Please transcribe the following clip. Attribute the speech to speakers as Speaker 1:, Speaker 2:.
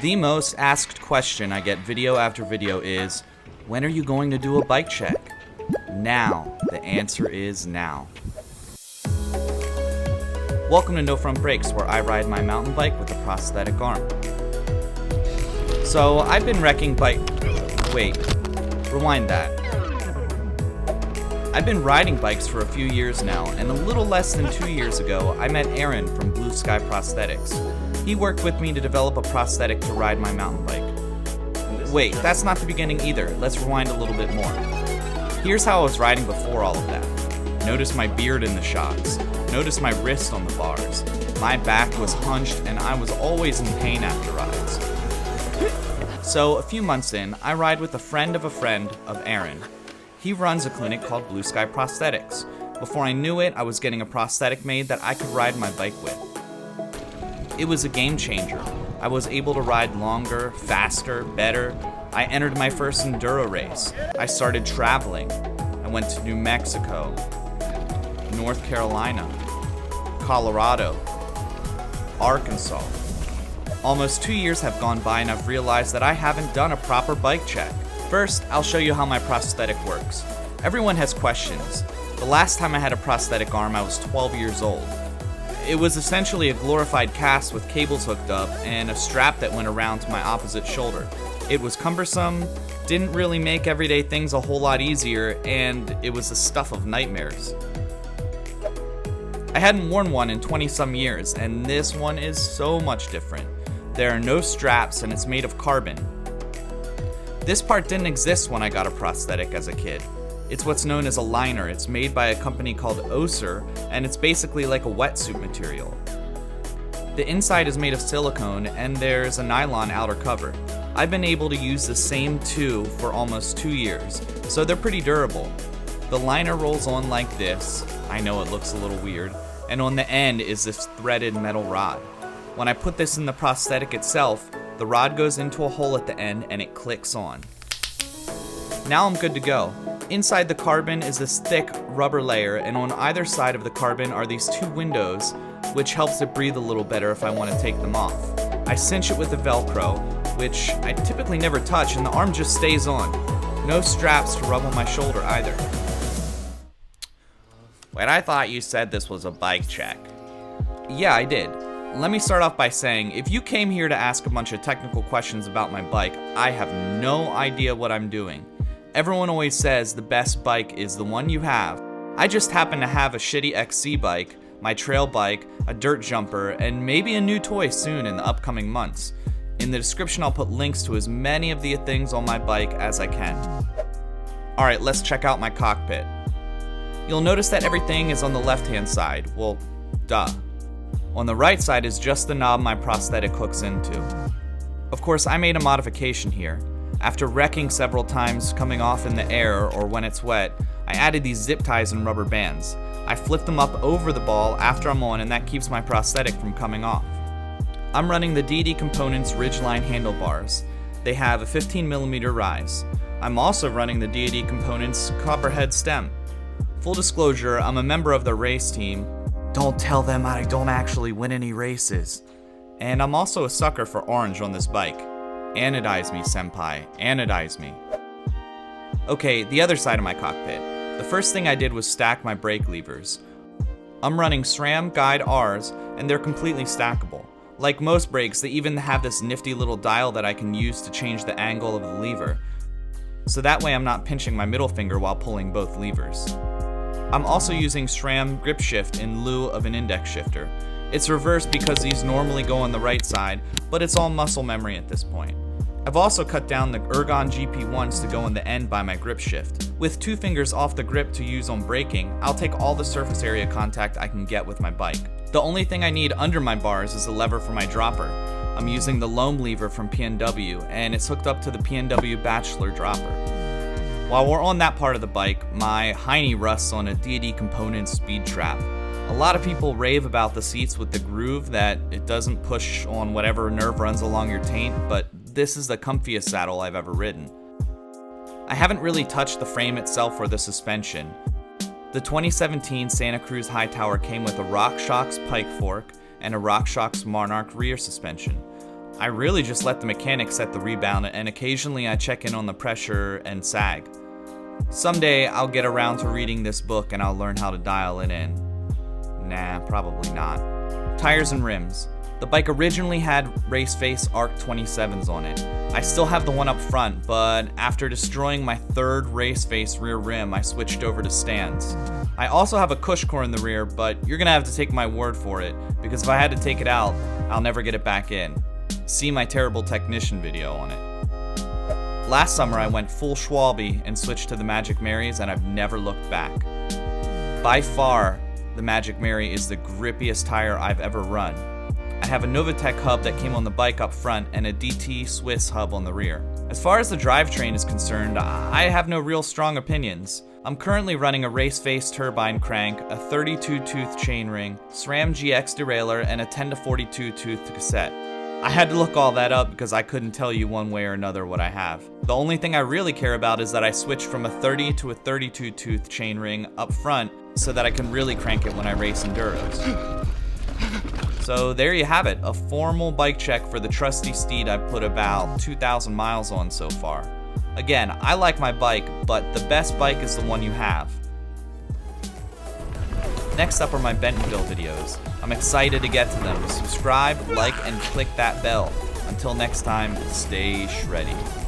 Speaker 1: The most asked question I get video after video is, when are you going to do a bike check? Now. The answer is now. Welcome to No Front Brakes, where I ride my mountain bike with a prosthetic arm. So, I've been wrecking Wait, rewind that. I've been riding bikes for a few years now, and a little less than 2 years ago, I met Aaron from Blue Sky Prosthetics. He worked with me to develop a prosthetic to ride my mountain bike. Wait, that's not the beginning either. Let's rewind a little bit more. Here's how I was riding before all of that. Notice my beard in the shocks. Notice my wrist on the bars. My back was hunched, and I was always in pain after rides. So, a few months in, I ride with a friend of Aaron. He runs a clinic called Blue Sky Prosthetics. Before I knew it, I was getting a prosthetic made that I could ride my bike with. It was a game changer. I was able to ride longer, faster, better. I entered my first enduro race. I started traveling. I went to New Mexico, North Carolina, Colorado, Arkansas. Almost 2 years have gone by and I've realized that I haven't done a proper bike check. First, I'll show you how my prosthetic works. Everyone has questions. The last time I had a prosthetic arm, I was 12 years old. It was essentially a glorified cast with cables hooked up and a strap that went around to my opposite shoulder. It was cumbersome, didn't really make everyday things a whole lot easier, and it was the stuff of nightmares. I hadn't worn one in 20-some years, and this one is so much different. There are no straps and it's made of carbon. This part didn't exist when I got a prosthetic as a kid. It's what's known as a liner. It's made by a company called OSER, and it's basically like a wetsuit material. The inside is made of silicone, and there's a nylon outer cover. I've been able to use the same two for almost 2 years, so they're pretty durable. The liner rolls on like this. I know it looks a little weird. And on the end is this threaded metal rod. When I put this in the prosthetic itself, the rod goes into a hole at the end and it clicks on. Now I'm good to go. Inside the carbon is this thick rubber layer, and on either side of the carbon are these two windows, which helps it breathe a little better if I want to take them off. I cinch it with the Velcro, which I typically never touch, and the arm just stays on. No straps to rub on my shoulder either. Wait, I thought you said this was a bike check. Yeah, I did. Let me start off by saying, if you came here to ask a bunch of technical questions about my bike, I have no idea what I'm doing. Everyone always says the best bike is the one you have. I just happen to have a shitty XC bike, my trail bike, a dirt jumper, and maybe a new toy soon in the upcoming months. In the description I'll put links to as many of the things on my bike as I can. Alright, let's check out my cockpit. You'll notice that everything is on the left-hand side. Well, duh. On the right side is just the knob my prosthetic hooks into. Of course, I made a modification here. After wrecking several times coming off in the air or when it's wet, I added these zip ties and rubber bands. I flip them up over the ball after I'm on, and that keeps my prosthetic from coming off. I'm running the DD Components Ridgeline handlebars. They have a 15mm rise. I'm also running the DD Components Copperhead stem. Full disclosure, I'm a member of the race team. Don't tell them I don't actually win any races. And I'm also a sucker for orange on this bike. Anodize me, senpai. Anodize me. Okay, the other side of my cockpit. The first thing I did was stack my brake levers. I'm running SRAM Guide Rs, and they're completely stackable. Like most brakes, they even have this nifty little dial that I can use to change the angle of the lever. So that way I'm not pinching my middle finger while pulling both levers. I'm also using SRAM Grip Shift in lieu of an index shifter. It's reversed because these normally go on the right side, but it's all muscle memory at this point. I've also cut down the Ergon GP1s to go on the end by my grip shift. With 2 fingers off the grip to use on braking, I'll take all the surface area contact I can get with my bike. The only thing I need under my bars is a lever for my dropper. I'm using the Loam lever from PNW, and it's hooked up to the PNW Bachelor dropper. While we're on that part of the bike, my hiney rusts on a DD Components speed trap. A lot of people rave about the seats with the groove, that it doesn't push on whatever nerve runs along your taint, but this is the comfiest saddle I've ever ridden. I haven't really touched the frame itself or the suspension. The 2017 Santa Cruz Hightower came with a RockShox pike fork and a RockShox Monarch rear suspension. I really just let the mechanic set the rebound, and occasionally I check in on the pressure and sag. Someday I'll get around to reading this book and I'll learn how to dial it in. Nah, probably not. Tires and rims. The bike originally had Race Face Arc 27s on it. I still have the one up front, but after destroying my third Race Face rear rim, I switched over to stands. I also have a cush core in the rear, but you're gonna have to take my word for it, because if I had to take it out, I'll never get it back in. See my terrible technician video on it. Last summer I went full Schwalbe and switched to the Magic Marys, and I've never looked back. By far, the Magic Mary is the grippiest tire I've ever run. I have a Novatec hub that came on the bike up front and a DT Swiss hub on the rear. As far as the drivetrain is concerned, I have no real strong opinions. I'm currently running a Race Face turbine crank, a 32-tooth chainring, SRAM GX derailleur, and a 10-42-tooth cassette. I had to look all that up because I couldn't tell you one way or another what I have. The only thing I really care about is that I switched from a 30 to a 32-tooth chainring up front so that I can really crank it when I race enduros. So there you have it, a formal bike check for the trusty steed I've put about 2,000 miles on so far. Again, I like my bike, but the best bike is the one you have. Next up are my Bentonville videos. I'm excited to get to them. Subscribe, like, and click that bell. Until next time, stay shreddy.